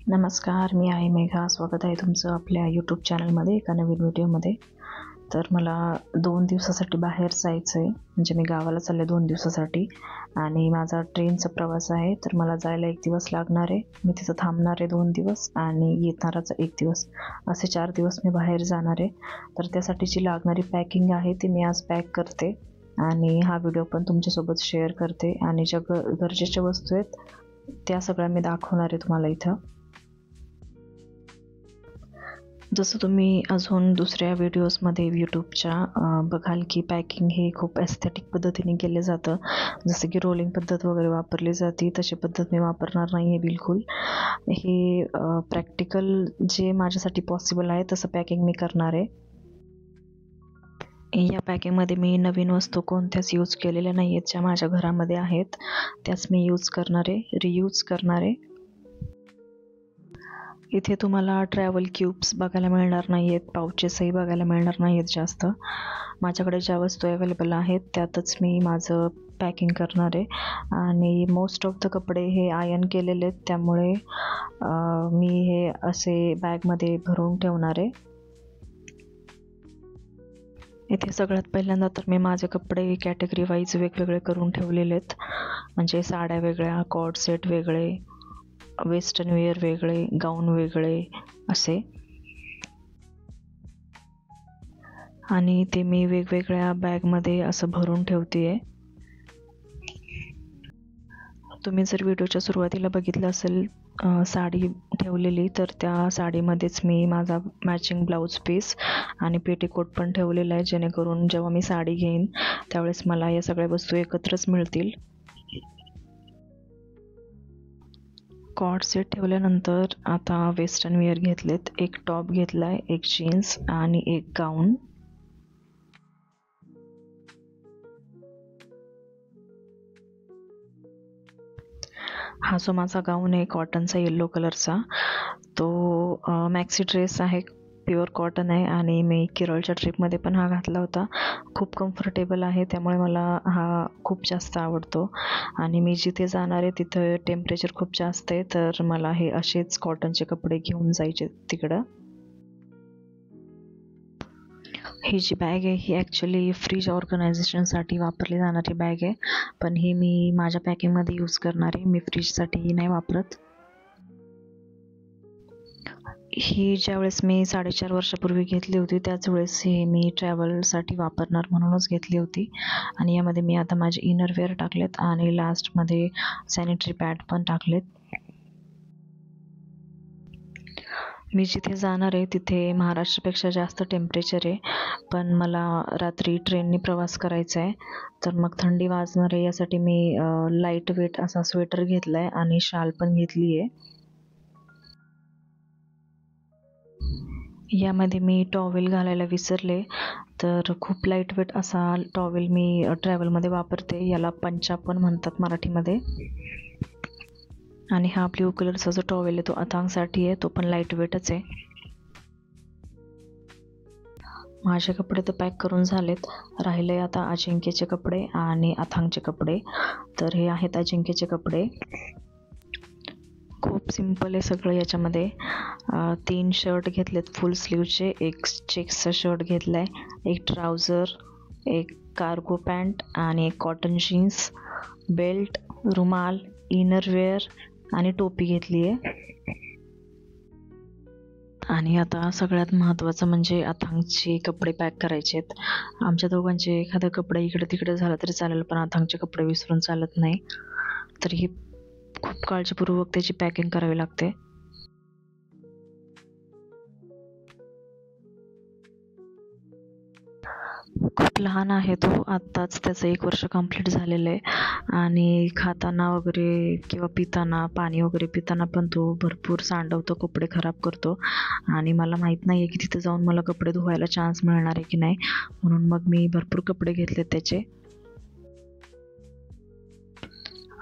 नमस्कार, मी आहे मेघा. स्वागत आहे तुमचं आपल्या यूट्यूब चॅनलमध्ये एका नवीन व्हिडिओमध्ये. तर मला 2 दिवसासाठी बाहेर जायचं आहे, म्हणजे मी गावाला चालले 2 दिवसासाठी आणि माझा ट्रेनचा प्रवास आहे. तर मला जायला 1 दिवस लागणार आहे. मी तिथं थांबणार आहे 2 दिवस आणि येणाराचा 1 दिवस, असे 4 दिवस मी बाहेर जाणार आहे. तर त्यासाठी जी लागणारी पॅकिंग आहे ती मी आज पॅक करते आणि हा व्हिडिओ पण तुमच्यासोबत शेअर करते आणि ज्या गरजेच्या वस्तू आहेत त्या सगळ्या मी दाखवणार आहे तुम्हाला इथं. जसं तुम्ही अजून दुसऱ्या व्हिडिओजमध्ये यूट्यूबच्या बघाल की पॅकिंग हे खूप एस्थेटिक पद्धतीने केले जातं, जसं की रोलिंग पद्धत वगैरे वापरली जाते, तशी पद्धत मी वापरणार नाही आहे बिलकुल. हे प्रॅक्टिकल जे माझ्यासाठी पॉसिबल आहे तसं पॅकिंग मी करणार आहे. या पॅकिंगमध्ये मी नवीन वस्तू कोणत्याच यूज केलेल्या नाही आहेत, ज्या माझ्या घरामध्ये आहेत त्याच मी यूज करणार आहे, रियूज करणार आहे. इथे तुम्हाला ट्रॅव्हल क्यूब्स बघायला मिळणार नाही आहेत, पाउचेसही बघायला मिळणार नाही आहेत जास्त. माझ्याकडे ज्या वस्तू अवेलेबल आहेत त्यातच मी माझं पॅकिंग करणार आहे आणि मोस्ट ऑफ द कपडे हे आयर्न केलेले आहेत, त्यामुळे मी हे असे बॅगमध्ये भरून ठेवणार आहे. इथे सगळ्यात पहिल्यांदा तर मी माझे कपडे कॅटेगरी वाईज वेगवेगळे करून ठेवलेले आहेत, म्हणजे साड्या वेगळ्या, कॉर्ड सेट वेगळे, वेस्टर्न वेअर वेगळे, गाऊन वेगळे असे. आणि ते मी वेगवेगळ्या बॅगमध्ये असं भरून ठेवते आहे. तुम्ही जर व्हिडिओच्या सुरुवातीला बघितलं असेल साडी ठेवलेली, तर त्या साडीमध्येच मी माझा मॅचिंग ब्लाऊज पीस आणि पेटीकोट पण ठेवलेला आहे, जेणेकरून जेव्हा मी साडी घेईन त्यावेळेस मला या सगळ्या वस्तू एकत्रच मिळतील. कॉर्ड सेट ठेवल्यानंतर आता वेस्टर्न वेअर घेतलेत. एक टॉप घेतला आहे, एक जीन्स आणि एक गाऊन. हा जो माझा गाऊन आहे कॉटनचा, येल्लो कलरचा, तो मॅक्सी ड्रेस आहे, प्युअर कॉटन आहे आणि मी केरळच्या ट्रिपमध्ये पण हा घातला होता. खूप कम्फर्टेबल आहे, त्यामुळे मला हा खूप जास्त आवडतो आणि मी जिथे जाणार आहे तिथं टेम्परेचर खूप जास्त आहे, तर मला हे असेच कॉटनचे कपडे घेऊन जायचे तिकडं. ही जी बॅग आहे ही ॲक्च्युली फ्रीज ऑर्गनायझेशनसाठी वापरली जाणारी बॅग आहे, पण ही मी माझ्या पॅकिंगमध्ये यूज करणार आहे, मी फ्रीजसाठी ही नाही वापरत. ही ज्यावेळेस मी 4.5 वर्षापूर्वी घेतली होती त्याच वेळेस ही मी ट्रॅव्हलसाठी वापरणार म्हणूनच घेतली होती आणि यामध्ये मी आता माझे इनरवेअर टाकलेत आणि लास्टमध्ये सॅनिटरी पॅड पण टाकलेत. मी जिथे जाणार आहे तिथे महाराष्ट्रापेक्षा जास्त टेम्परेचर आहे, पण मला रात्री ट्रेनने प्रवास करायचा आहे, तर मग थंडी वाजणार आहे यासाठी मी लाईट वेट असा स्वेटर घेतला आहे आणि शाल पण घेतली आहे. यामध्ये मी टॉवेल घालायला विसरले, तर खूप लाईट वेट असा टॉवेल मी ट्रॅव्हलमध्ये वापरते. याला पंचा पण म्हणतात मराठीमध्ये. आणि हा ब्ल्यू कलरचा जो टॉवेल आहे तो अथांगसाठी आहे, तो पण लाईट वेटच आहे. माझे कपडे तर पॅक करून झालेत, राहिले आता अजिंक्यचे कपडे आणि अथांगचे कपडे. तर हे आहेत अजिंक्यचे कपडे. खूप सिंपल आहे सगळं याच्यामध्ये. 3 शर्ट घेतलेत फुल स्लीवचे, एक चेक्सचा शर्ट घेतला आहे, एक ट्राउझर, एक कार्गो पॅन्ट आणि एक कॉटन जीन्स, बेल्ट, रुमाल, इनरवेअर आणि टोपी घेतली आहे. आणि आता सगळ्यात महत्त्वाचं म्हणजे अथांगचे कपडे पॅक करायचे आहेत. आमच्या दोघांचे एखादं कपडे इकडे तिकडे झालं तरी चालेल, पण अथांगचे कपडे विसरून चालत नाही, तर ही खूप काळजीपूर्वक त्याची पॅकिंग करावी लागते. खूप लहान आहे तो, आत्ताच त्याचं 1 वर्ष कंप्लीट झालेलं आहे आणि खाताना वगैरे किंवा पिताना, पाणी वगैरे पिताना पण तो भरपूर सांडवतो, कपडे खराब करतो आणि मला माहीत नाही आहे की तिथे जाऊन मला कपडे धुवायला चान्स मिळणार आहे की नाही, म्हणून मग मी भरपूर कपडे घेतलेत त्याचे.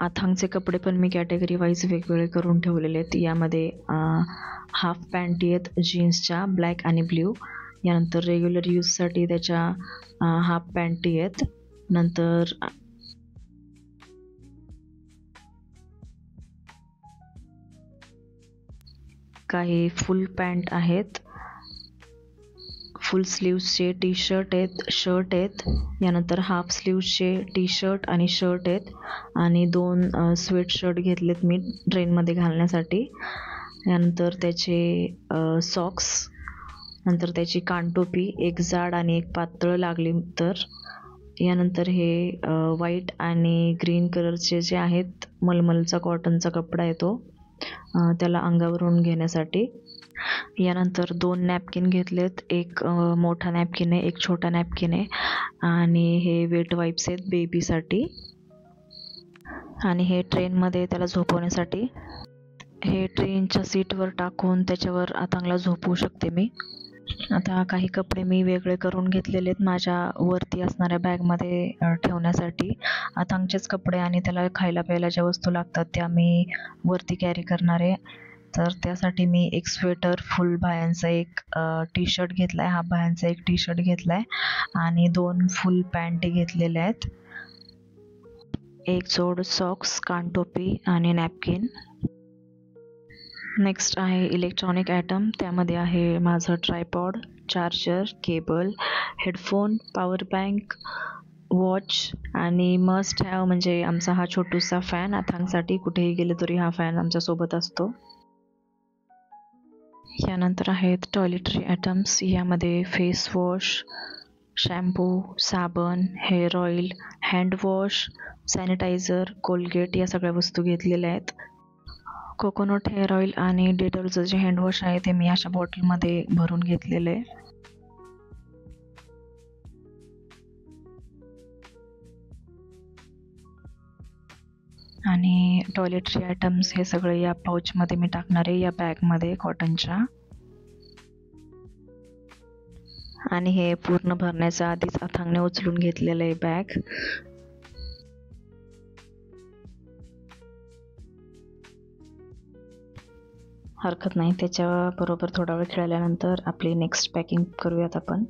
अथांगचे कपडे पण मी कॅटेगरी वाईज वेगवेगळे करून ठेवलेले आहेत. यामध्ये हाफ पॅन्टी आहेत जीन्सच्या, ब्लॅक आणि ब्ल्यू. यानंतर रेग्युलर यूजसाठी त्याच्या हाफ पॅन्टी आहेत. नंतर काही फुल पॅन्ट आहेत, फुल स्लीव्सचे टी शर्ट आहेत, शर्ट आहेत. यानंतर हाफ स्लीव्सचे टी शर्ट आणि शर्ट आहेत आणि 2 स्वेट शर्ट घेतलेत मी ट्रेनमध्ये घालण्यासाठी. यानंतर त्याचे सॉक्स, नंतर त्याची कानटोपी, एक जाड आणि एक पातळ लागली तर. यानंतर हे व्हाईट आणि ग्रीन कलरचे जे आहेत, मलमलचा कॉटनचा कपडा आहे तो, त्याला अंगावरून घेण्यासाठी. यानंतर 2 नॅपकिन घेतलेत, एक मोठा नॅपकिन आहे, एक छोटा नॅपकिन आहे आणि हे वेट वाईप्स आहेत बेबीसाठी. आणि हे ट्रेनमध्ये त्याला झोपवण्यासाठी. हे ट्रेनच्या सीटवर टाकून त्याच्यावर अथांगला झोपवू शकते मी. आता काही कपडे मी वेगळे करून घेतलेले आहेत माझ्या वरती असणाऱ्या बॅगमध्ये ठेवण्यासाठी. अथांगचेच कपडे आणि त्याला खायला प्यायला ज्या वस्तू लागतात त्या मी वरती कॅरी करणार आहे. तर त्यासाठी मी एक स्वेटर, फुल बाह्यांचा एक टी शर्ट घेतला आहे, हाफ बाह्यांचा एक टी शर्ट घेतला आहे आणि 2 फुल पॅन्ट घेतलेल्या आहेत, एक जोड सॉक्स, कानटोपी आणि नॅपकिन. नेक्स्ट आहे इलेक्ट्रॉनिक आयटम. त्यामध्ये आहे माझं tripod, charger, cable, headphone, power bank, watch आणि मस्ट हॅव म्हणजे आमचा हा छोटूसा फॅन. अथांगसाठी कुठेही गेले तरी हा फॅन आमच्यासोबत असतो. यानंतर आहेत टॉयलेटरी आयटम्स. यामध्ये फेस वॉश, शॅम्पू, साबण, hair oil, handwash, sanitiser, Colgate या सगळ्या वस्तू घेतलेल्या आहेत. कोकोनट हेअर ऑइल आणि डेटॉलचं जे हँडवॉश आहे ते मी अशा बॉटलमध्ये भरून घेतलेलं आहे. आणि टॉयलेटरी आयटम्स हे सगळे या पाऊचमध्ये मी टाकणार आहे, या बॅगमध्ये कॉटनच्या. आणि हे पूर्ण भरण्याच्या आधीच अथांगने उचलून घेतलेलं आहे बॅग. हरकत नाही, त्याच्याबरोबर थोडा वेळ खेळल्यानंतर आपली नेक्स्ट पॅकिंग करूयात आपण.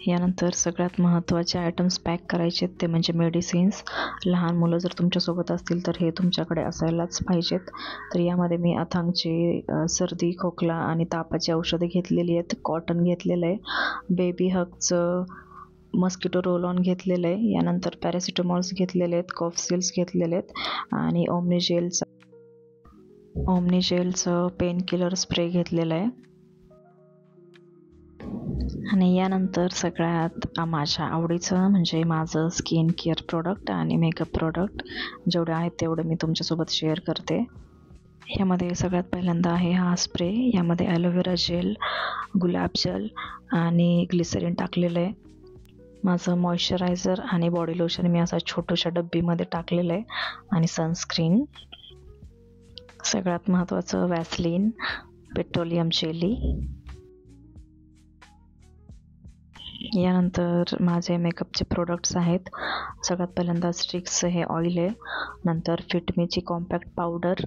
यानंतर सगळ्यात महत्त्वाचे आयटम्स पॅक करायचे ते म्हणजे मेडिसिन्स. लहान मुलं जर तुमच्यासोबत असतील तर हे तुमच्याकडे असायलाच पाहिजेत. तर यामध्ये मी अथांगची सर्दी, खोकला आणि तापाची औषधं घेतलेली आहेत, कॉटन घेतलेलं आहे, बेबी हगचं मस्किटो रोल ऑन घेतलेलं आहे, यानंतर पॅरासिटामॉल्स घेतलेले आहेत, कॉफ सिल्स घेतलेले आहेत आणि ओमनीजेलचं पेन किलर स्प्रे घेतलेलं आहे. आणि यानंतर सगळ्यात माझ्या आवडीचं म्हणजे माझं स्किन केअर प्रोडक्ट आणि मेकअप प्रोडक्ट जेवढे आहेत तेवढे मी तुमच्यासोबत शेअर करते. ह्यामध्ये सगळ्यात पहिल्यांदा आहे हा स्प्रे. यामध्ये ॲलोवेरा जेल, गुलाब जल आणि ग्लिसरीन टाकलेलं आहे. माझं मॉइश्चरायझर आणि बॉडी लोशन मी असा छोट्याशा डब्बीमध्ये टाकलेलं आहे आणि सनस्क्रीन. सगळ्यात महत्त्वाचं वॅसलीन, पेट्रोलियम जेली. यानंतर माझे मेकअपचे प्रोडक्ट्स आहेत. सगळ्यात पहिल्यांदा स्ट्रिक्सचं हे ऑइल आहे, नंतर फिटमीची कॉम्पॅक्ट पावडर,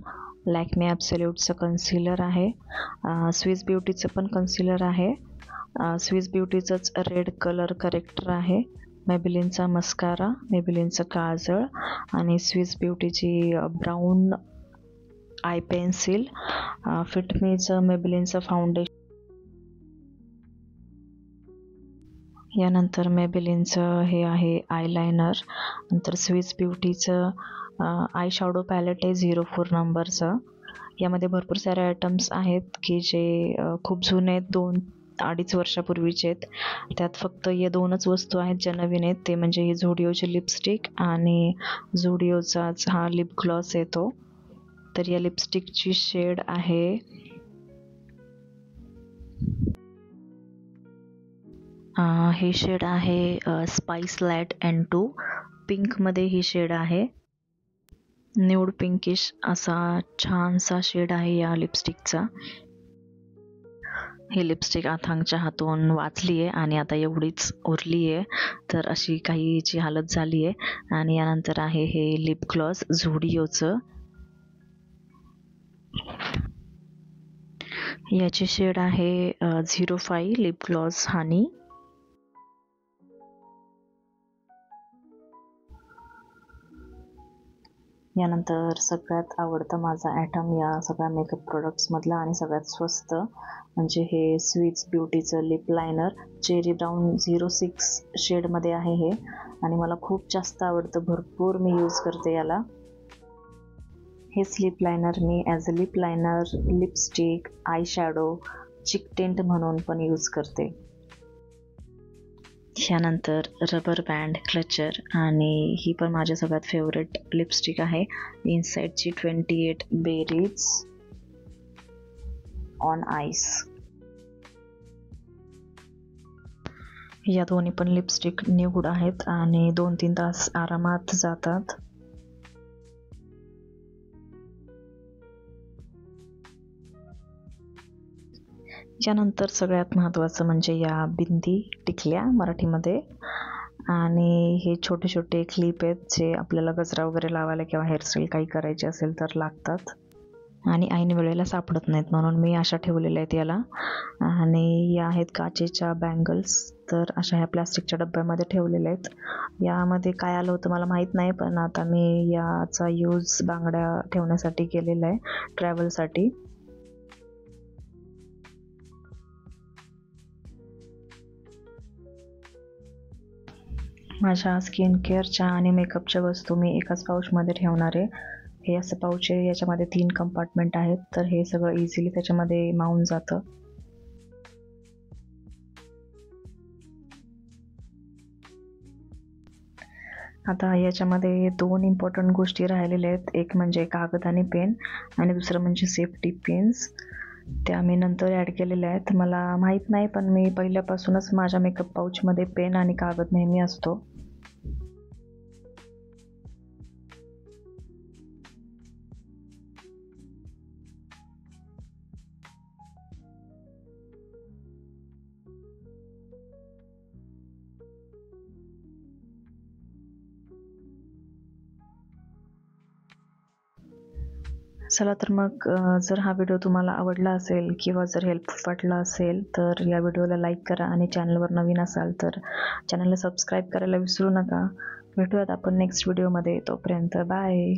लॅक्मे ॲब्सोल्यूटचं कन्सिलर आहे, स्विस ब्युटीचं पण कन्सिलर आहे, स्विस ब्युटीचंच रेड कलर करेक्टर आहे, मेबिलिनचा मस्कारा, मेबिलिनचं काजळ आणि स्विस ब्युटीची ब्राऊन आय पेन्सिल, फिटमीचं मेबिलिनचं फाउंडेशन. यानंतर मेबिलिनचं हे आहे आयलायनर, नंतर स्विस ब्युटीचं आय शॅडो पॅलेट आहे 04 नंबरचं. यामध्ये भरपूर सारे आयटम्स आहेत की जे खूप जुने आहेत, 2-2.5 वर्षापूर्वीचे आहेत. त्यात फक्त या 2च वस्तू आहेत ज्या नवीन आहेत, ते म्हणजे ही झुडिओची लिपस्टिक आणि झुडिओचाच हा लिप ग्लॉस येतो. तर या लिपस्टिकची शेड आहे ही शेड आहे स्पाइस लॅट N2. पिंकमध्ये ही शेड आहे, न्यूड पिंकिश असा छानसा शेड आहे या लिपस्टिकचा. ही लिपस्टिक अथांगच्या हातून वाचली आहे आणि आता एवढीच उरली आहे, तर अशी काहीची हालत झाली आहे. आणि यानंतर आहे हे लिप ग्लॉस झुडिओचं. याची शेड आहे 05 लिप ग्लॉस हनी. यानंतर सगळ्यात आवडता माझा ॲटम या सगळ्या मेकअप प्रोडक्ट्समधला आणि सगळ्यात स्वस्त म्हणजे हे स्वीट्स ब्युटीचं लिप लायनर चेरी ब्राऊन 06 शेडमध्ये आहे हे, आणि मला खूप जास्त आवडतं, भरपूर मी यूज करते याला. हे लिप लायनर मी as a lip liner, lipstick, eye shadow, cheek tint म्हणून पण यूज करते. ह्यानंतर रबर बँड क्लचर, आणि ही पण माझ्या सगळ्यात फेवरेट लिपस्टिक आहे. इनसाइडची 28 बेरीज ऑन आईस. या दोन्ही पण लिपस्टिक न्यूड आहेत आणि 2-3 तास आरामात जातात. यानंतर सगळ्यात महत्त्वाचं म्हणजे या बिंदी टिकल्या मराठीमध्ये, आणि हे छोटे छोटे क्लिप आहेत जे आपल्याला गजरा वगैरे लावायला किंवा हेअरस्टाईल काही करायची असेल तर लागतात आणि ऐन वेळेला सापडत नाहीत, म्हणून मी अशा ठेवलेल्या आहेत याला. आणि या आहेत काचेच्या बँगल्स, तर अशा ह्या प्लास्टिकच्या डब्यामध्ये ठेवलेल्या आहेत. यामध्ये काय आलं होतं मला माहीत नाही, पण आता मी याचा यूज बांगड्या ठेवण्यासाठी केलेला आहे, ट्रॅव्हलसाठी. माझ्या स्किन केअरच्या आणि मेकअपच्या वस्तू मी एकाच पाऊचमध्ये ठेवणार आहे. हे असं पाऊच आहे, याच्यामध्ये 3 कंपार्टमेंट आहेत, तर हे सगळं इझिली त्याच्यामध्ये मावून जातं. आता याच्यामध्ये 2 इम्पॉर्टंट गोष्टी राहिलेल्या आहेत, एक म्हणजे कागद आणि पेन, आणि दुसरं म्हणजे सेफ्टी पिन्स. त्या मी नंतर ॲड केलेल्या आहेत. मला माहीत नाही, पण मी पहिल्यापासूनच माझ्या मेकअप पाऊचमध्ये पेन आणि कागद नेहमी असतो. चला तर मग जर हा व्हिडिओ तुम्हाला आवडला असेल किंवा जर हेल्पफुल वाटला असेल तर या व्हिडिओला लाईक करा, आणि चॅनलवर नवीन असाल तर चॅनलला सबस्क्राईब करायला विसरू नका. भेटूयात आपण नेक्स्ट व्हिडिओमध्ये. तोपर्यंत बाय.